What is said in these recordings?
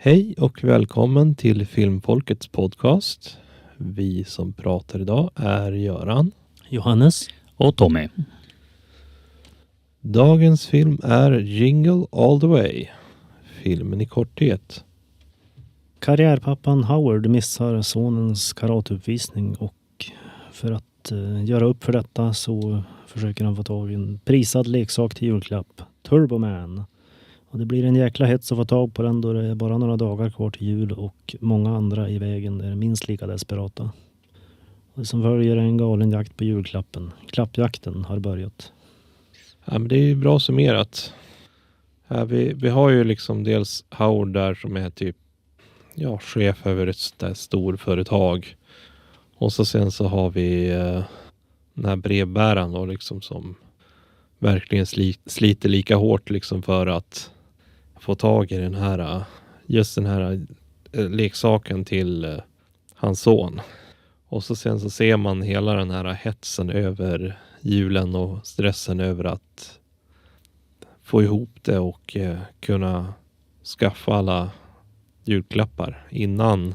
Hej och välkommen till Filmfolkets podcast. Vi som pratar idag är Göran, Johannes och Tommy. Dagens film är Jingle All The Way. Filmen i korthet. Karriärpappan Howard missar sonens karateuppvisning och för att göra upp för detta så försöker han få tag i en prisad leksak till julklapp, Turbo Man. Och det blir en jäkla hets att få tag på den då det är bara några dagar kvar till jul och många andra i vägen är minst lika desperata. Och det som följer är en galen jakt på julklappen. Klappjakten har börjat. Ja, men det är ju bra summerat. Vi har ju liksom dels Howard där som är typ chef över ett storföretag. Och så sen så har vi den här brevbäraren då, liksom, som verkligen sliter lika hårt liksom för att få tag i den här leksaken till hans son. Och så sen så ser man hela den här hetsen över julen och stressen över att få ihop det och kunna skaffa alla julklappar innan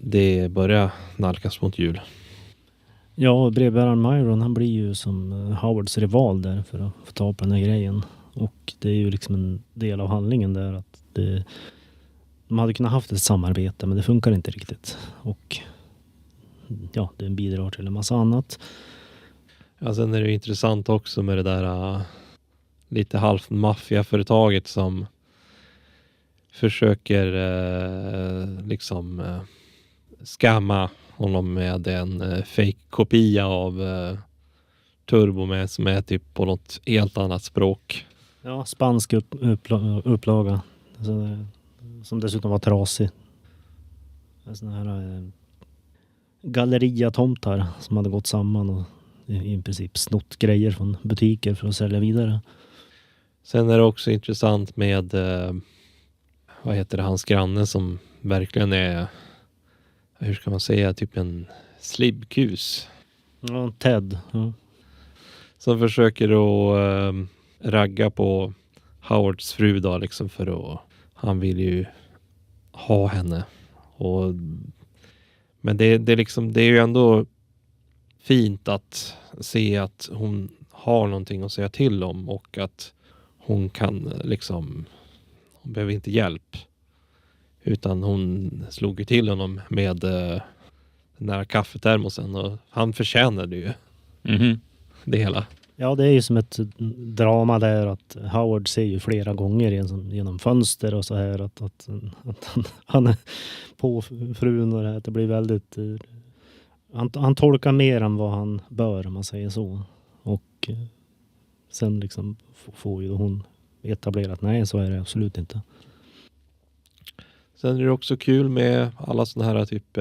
det börjar nalkas mot jul. Ja, brevbäraren Myron, han blir ju som Howards rival där för att få ta på den här grejen. Och det är ju liksom en del av handlingen där att de hade kunnat haft ett samarbete men det funkar inte riktigt. Och ja, det bidrar till en massa annat. Ja, sen är det intressant också med det där lite halvt maffiaföretaget som försöker skamma honom med en fake-kopia av Turbo med som är typ på något helt annat språk. Ja, spansk upplaga. Som dessutom var trasig. Såna här galleriatomtar som hade gått samman och i princip snott grejer från butiker för att sälja vidare. Sen är det också intressant med hans granne som verkligen är, hur ska man säga, typ en slibkus. Ja, Ted. Ja. Som försöker att ragga på Howards fru då, liksom för att han vill ju ha henne. Men det är ju ändå fint att se att hon har någonting att säga till om och att hon kan hon behöver inte hjälp. Utan hon slog ju till honom med den här kaffetermosen och han förtjänade ju det hela. Ja, det är ju som ett drama där att Howard ser ju flera gånger genom fönster och så här att han är på frun och det blir väldigt han tolkar mer än vad han bör, om man säger så. Och sen liksom får ju hon etablera att nej, så är det absolut inte. Sen är det också kul med alla såna här typ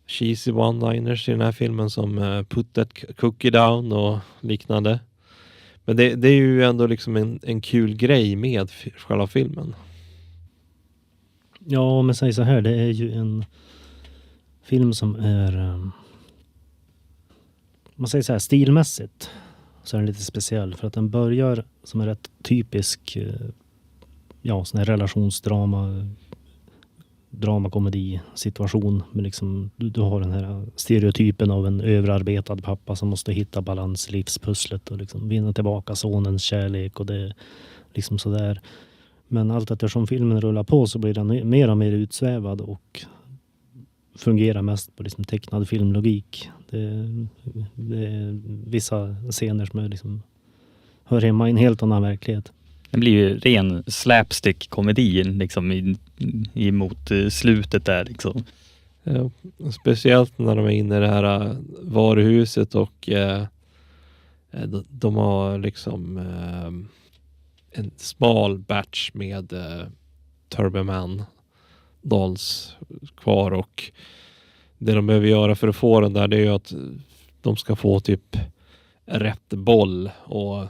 cheesy one-liners i den här filmen som put that cookie down och liknande. Men det är ju ändå liksom en kul grej med själva filmen. Ja, om jag säger så här, det är ju en film som är man säger så här, stilmässigt så är den lite speciell för att den börjar som en rätt typisk sån här relationsdrama dramakomedi-situation med liksom, du har den här stereotypen av en överarbetad pappa som måste hitta balans i livspusslet och liksom vinna tillbaka sonens kärlek och det är liksom sådär. Men allt eftersom filmen rullar på så blir den mer och mer utsvävad och fungerar mest på liksom tecknad filmlogik. Det är vissa scener som är liksom hör hemma i en helt annan verklighet. Det blir ju ren slapstick-komedi liksom emot slutet där liksom. Ja, speciellt när de är inne i det här varuhuset och de har liksom en smal batch med Turbo Man dolls kvar och det de behöver göra för att få den där det är ju att de ska få typ rätt boll och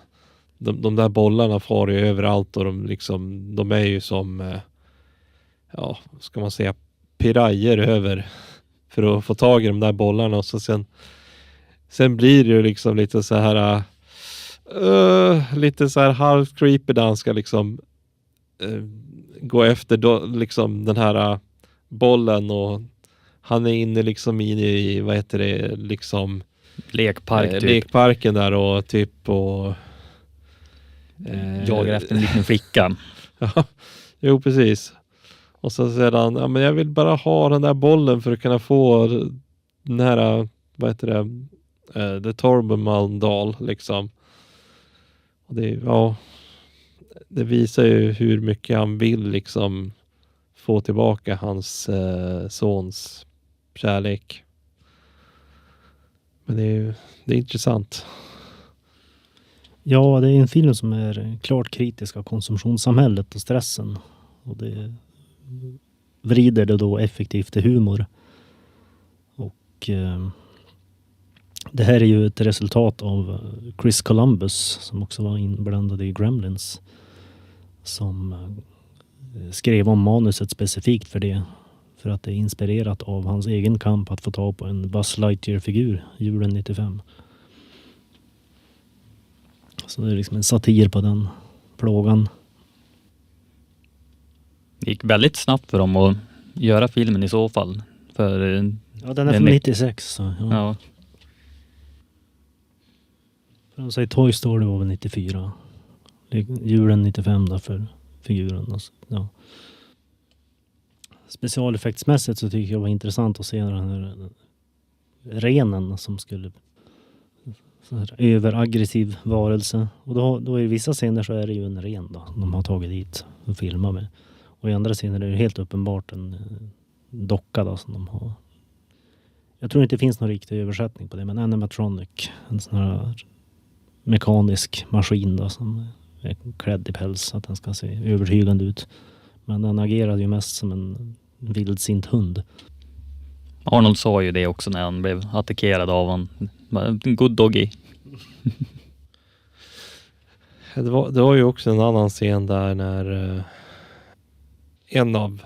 de där bollarna far ju överallt och de är ju som ska man säga pirajer över för att få tag i de där bollarna och så sen blir det ju liksom lite så här lite så här halv creepy danska liksom gå efter då, liksom den här bollen, och han är inne liksom i vad heter det, liksom Lekpark typ. lekparken där och typ och jagar efter en liten flicka. Ja, jo precis. Och så säger han, ja men jag vill bara ha den där bollen för att kunna få den här, vad heter det, The Torbenmalm-doll liksom. Och det, ja, det visar ju hur mycket han vill liksom få tillbaka hans sons kärlek. Men det är intressant. Ja, det är en film som är klart kritisk av konsumtionssamhället och stressen. Och det vrider det då effektivt till humor. Och det här är ju ett resultat av Chris Columbus som också var inblandad i Gremlins. Som skrev om manuset specifikt för det. För att det är inspirerat av hans egen kamp att få ta på en Buzz Lightyear-figur julen 95. Så det är liksom en satir på den plågan. Det gick väldigt snabbt för dem att göra filmen i så fall. För, ja, den är från 96. Så, ja. Ja. För de säger Toy Story var väl 94. Julen 95 där för figuren. Alltså, ja. Specialeffektsmässigt så tycker jag var intressant att se den här renen som skulle överaggressiv varelse. Och då i vissa scener så är det ju en ren då, de har tagit dit och filmat med. Och i andra scener är det helt uppenbart en docka då, som de har. Jag tror inte det finns någon riktig översättning på det, men animatronic, en sån här mekanisk maskin då, som är klädd i päls så att den ska se övertygande ut. Men den agerade ju mest som en vildsint hund. Arnold sa ju det också när han blev attackerad av en good doggy. Det var ju också en annan scen där när en av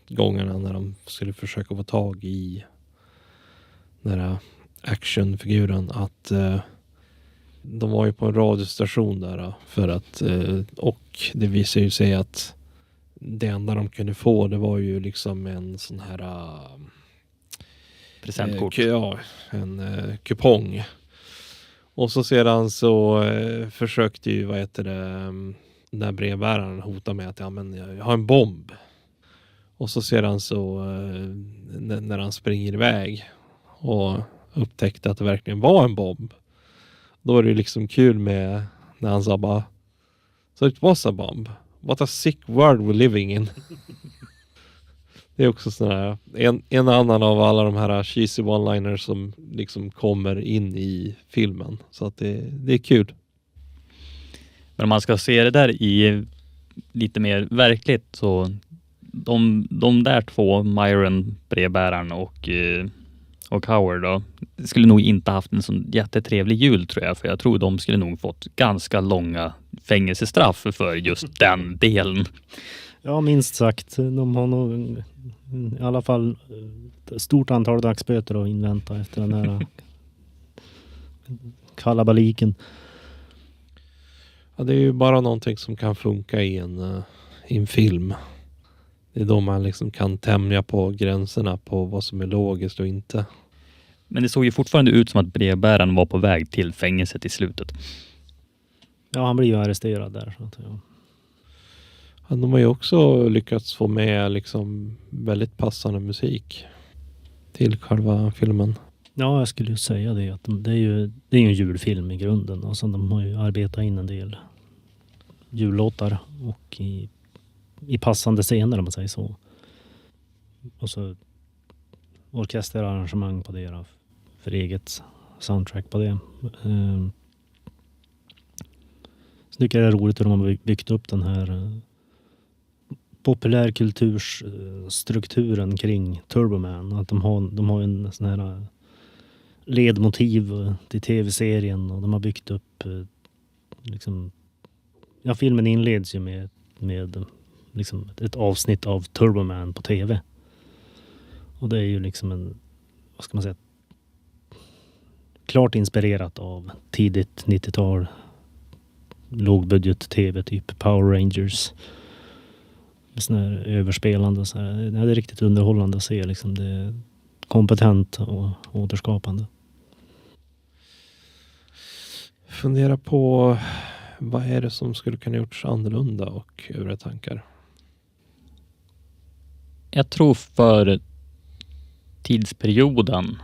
gångerna när de skulle försöka få tag i den här actionfiguren, att de var ju på en radiostation där för att och det visar ju sig att det enda de kunde få, det var ju liksom en sån här Presentkort. En kupong. Och så sedan så försökte ju, vad heter det, den där brevbäraren hota med att ja, men jag har en bomb. Och så sedan så när han springer iväg och upptäckte att det verkligen var en bomb, då är det liksom kul med när han sa bara, so it was a bomb. What a sick world we're living in. Det är också sån här, en annan av alla de här cheesy one-liners som liksom kommer in i filmen. Så att det är kul. Men om man ska se det där i lite mer verkligt, så de där två, Myron, brevbäraren och Howard då, skulle nog inte haft en sån jättetrevlig jul tror jag. För jag tror de skulle nog fått ganska långa fängelsestraff för just den delen. Ja, minst sagt. De har nog i alla fall ett stort antal dagsböter att invänta efter den här kalabaliken. Ja, det är ju bara någonting som kan funka i en film. Det är då man liksom kan tämja på gränserna på vad som är logiskt och inte. Men det såg ju fortfarande ut som att brevbäraren var på väg till fängelset i slutet. Ja, han blir ju arresterad där. Så att, ja. Ja, de har ju också lyckats få med liksom väldigt passande musik till själva filmen. Ja, jag skulle ju säga det. Att det är ju en julfilm i grunden. Och så de har ju arbetat in en del jullåtar och i passande scener om man säger så. Och så orkesterarrangemang på det då, för eget soundtrack på det. Så tycker jag det är roligt hur de har byggt upp den här populärkultursstrukturen kring Turboman. Att de har en sån här ledmotiv till tv-serien och de har byggt upp liksom, ja, filmen inleds ju med liksom ett avsnitt av Turboman på tv. Och det är ju liksom en, vad ska man säga, klart inspirerat av tidigt 90-tal, lågbudget tv typ Power Rangers. sån här överspelande och så här. Det är riktigt underhållande att se liksom. Det är kompetent och återskapande. Fundera på vad är det som skulle kunna gjorts annorlunda och övriga tankar? Jag tror för tidsperioden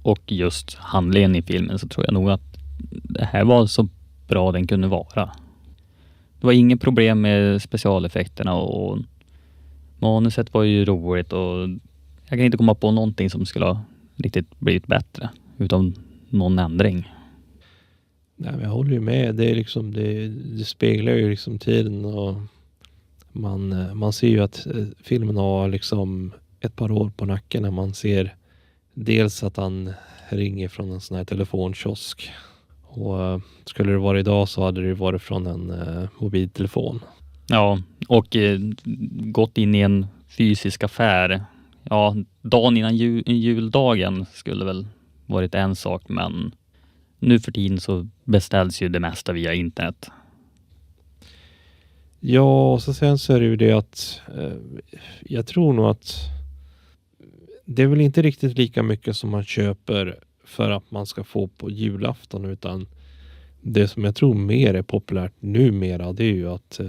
och just handlingen i filmen så tror jag nog att det här var så bra den kunde vara. Det var inget problem med specialeffekterna och manuset var ju roligt och jag kan inte komma på någonting som skulle ha riktigt blivit bättre utan någon ändring. Nej, men jag håller ju med. Det är liksom, det speglar ju liksom tiden och man ser ju att filmen har liksom ett par år på nacken när man ser dels att han ringer från en sån här telefonkiosk. Och skulle det vara idag så hade det varit från en mobiltelefon. Ja, och gått in i en fysisk affär. Ja, dagen innan juldagen skulle väl varit en sak, men nu för tiden så beställs ju det mesta via internet. Ja, och så sen så är det ju det att jag tror nog att det är väl inte riktigt lika mycket som man köper för att man ska få på julafton, utan det som jag tror mer är populärt numera, det är ju att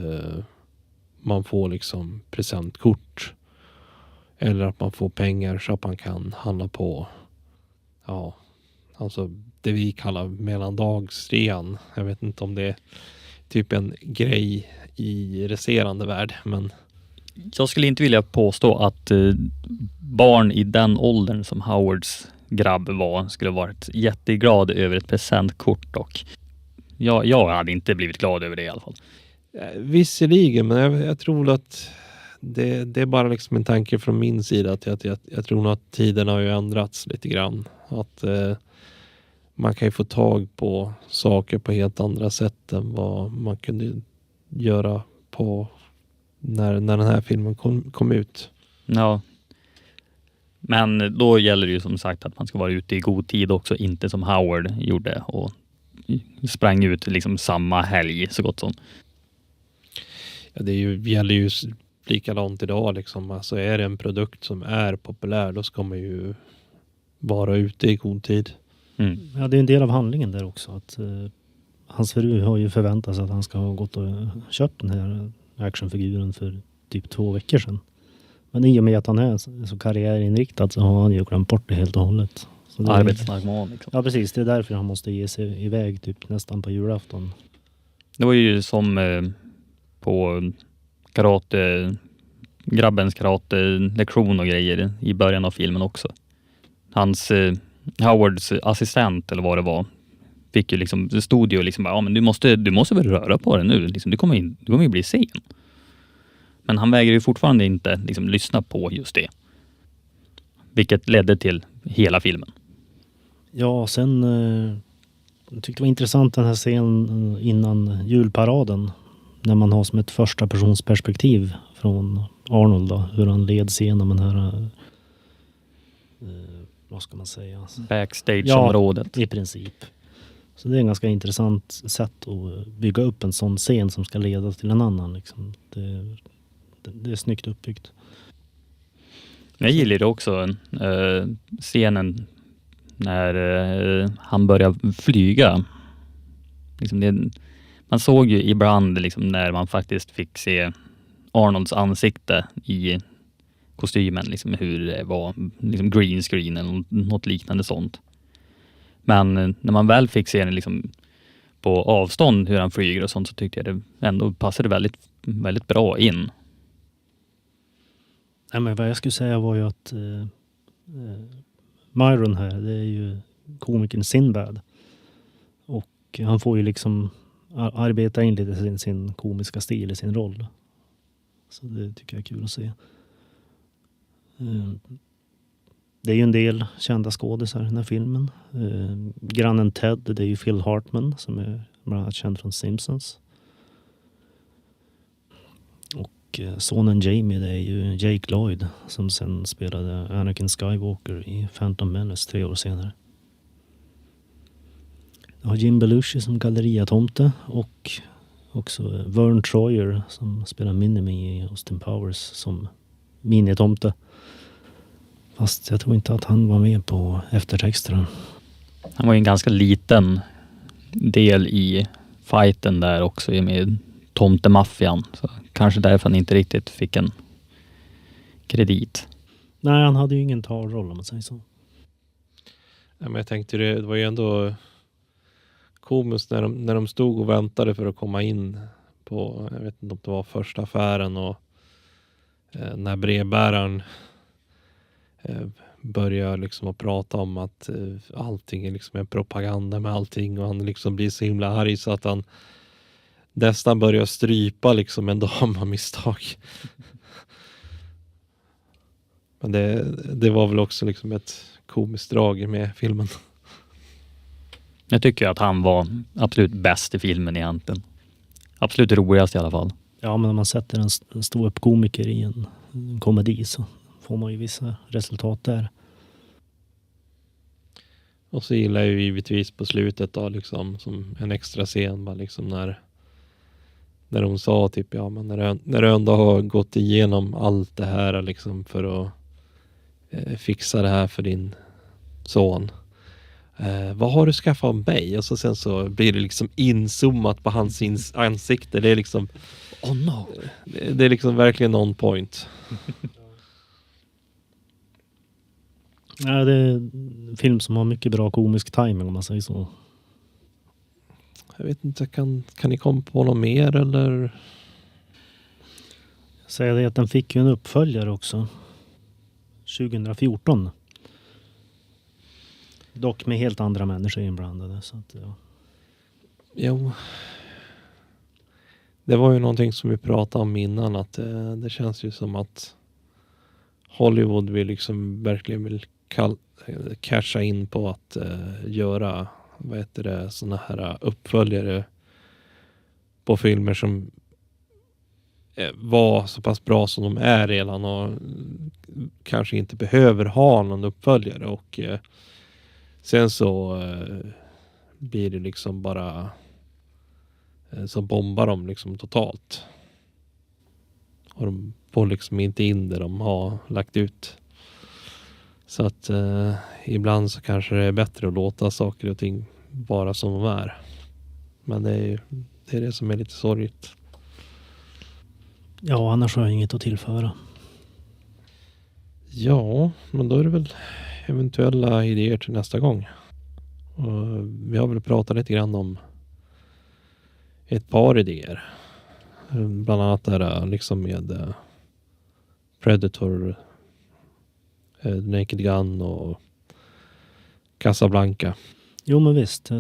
man får liksom presentkort eller att man får pengar så att man kan handla på, ja, alltså det vi kallar mellandagsrean. Jag vet inte om det är typ en grej i resterande värld, men Jag skulle inte vilja påstå att barn i den åldern som Howards grabb var skulle varit jätteglad över ett presentkort, och jag hade inte blivit glad över det i alla fall. visserligen, men jag tror att det är bara liksom en tanke från min sida att jag tror nog att tiden har ju ändrats lite grann. Att man kan ju få tag på saker på helt andra sätt än vad man kunde göra på när den här filmen kom ut. Ja. Men då gäller det ju som sagt att man ska vara ute i god tid också, inte som Howard gjorde och sprang ut liksom samma helg så gott som. Ja, gäller ju likadant idag liksom. Alltså är det en produkt som är populär, då ska man ju vara ute i god tid. Mm. Ja, det är en del av handlingen där också. Att hans fru har ju förväntat sig att han ska ha gått och köpt den här actionfiguren för typ 2 veckor sedan. Men i och med att han är så karriärinriktad så har han ju glömt bort det helt och hållet. Så det Arbetsnarkoman liksom. Ja, precis. Det är därför han måste ge sig iväg typ nästan på julafton. Det var ju som på grabbens karate-lektion och grejer i början av filmen också. Hans Howards assistent eller vad det var fick ju liksom, det stod ju liksom, ja men du måste väl röra på det nu, liksom, du kommer ju bli sen. Men han vägrar ju fortfarande inte liksom lyssna på just det. Vilket ledde till hela filmen. Ja, sen jag tyckte det var intressant den här scenen innan julparaden. När man har som ett första persons perspektiv från Arnold då, hur han leds igenom den här vad ska man säga? Backstage-området. Ja, i princip. Så det är en ganska intressant sätt att bygga upp en sån scen som ska leda till en annan. Liksom. Det är snyggt uppbyggt. Jag gillar det också. Scenen när han börjar flyga. Liksom man såg ju ibland liksom, när man faktiskt fick se Arnolds ansikte i kostymen, liksom, hur det var liksom green screen eller något liknande sånt. Men när man väl fick se den liksom, på avstånd hur han flyger och sånt, så tyckte jag det ändå passade väldigt, väldigt bra in. Nej, men vad jag skulle säga var ju att Myron här, det är ju komikern Sinbad. Och han får ju liksom arbeta in lite sin komiska stil i sin roll. Så det tycker jag är kul att se. Det är ju en del kända skådisar i den här filmen. Grannen Ted, det är ju Phil Hartman som är bland annat känd från Simpsons. Och sonen Jamie, det är ju Jake Lloyd som sen spelade Anakin Skywalker i Phantom Menace 3 år senare. Jag har Jim Belushi som galleriatomte och Också Vern Troyer som spelar Minimi i Austin Powers som minitomte. Fast jag tror inte att han var med på eftertexterna. Han var ju en ganska liten del i fighten där också med tomtemaffian. Så kanske därför han inte riktigt fick en kredit. Nej, han hade ju ingen talroll om man säger så. Ja, men jag tänkte det var ju ändå komiskt när de stod och väntade för att komma in på, jag vet inte om det var första affären, och när brevbäraren börjar liksom att prata om att allting är liksom en propaganda med allting, och han liksom blir så himla arg så att han nästan börjar strypa liksom en dam av misstag. Men det var väl också liksom ett komiskt drag med filmen. Jag tycker att han var absolut bäst i filmen egentligen. Absolut roligast i alla fall. Ja, men om man sätter en stor upp komiker i en komedi så får man ju vissa resultat där. Och så gillar jag ju givetvis på slutet då liksom som en extra scen bara liksom när de sa typ ja, men när du ändå har gått igenom allt det här liksom för att fixa det här för din son. Vad har du skaffat om mig? Och så sen så blir det liksom inzoomat på hans ansikte. Det är liksom Oh no. Det är liksom verkligen on point. Ja, det är en film som har mycket bra komisk timing om man säger så. Jag vet inte, kan ni komma på något mer eller? Säger det att den fick ju en uppföljare också. 2014. Dock med helt andra människor inblandade. Så att, ja. Jo. Det var ju någonting som vi pratade om innan, att det känns ju som att Hollywood verkligen vill casha in på att göra såna här uppföljare på filmer som var så pass bra som de är redan och kanske inte behöver ha någon uppföljare, och sen så blir det liksom bara så bombar de liksom totalt. Och de får liksom inte in det de har lagt ut. Så att ibland så kanske det är bättre att låta saker och ting vara som de är. Men det är det som är lite sorgligt. Ja, annars har jag inget att tillföra. Ja, men då är det väl eventuella idéer till nästa gång. Och vi har väl pratat lite grann om ett par idéer. Bland annat där liksom med Predator, Naked Gun och Casablanca. Jo, men visst.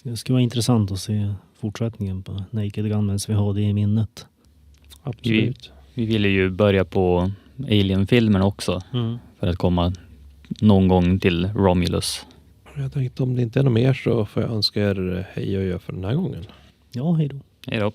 Det skulle vara intressant att se fortsättningen på Naked Gun medan vi har det i minnet. Absolut. Vi ville ju börja på Alien-filmen också. För att komma någon gång till Romulus. Jag tänkte om det inte är något mer så får jag önska er hej och gör för den här gången. Ja, hej då. Hej då.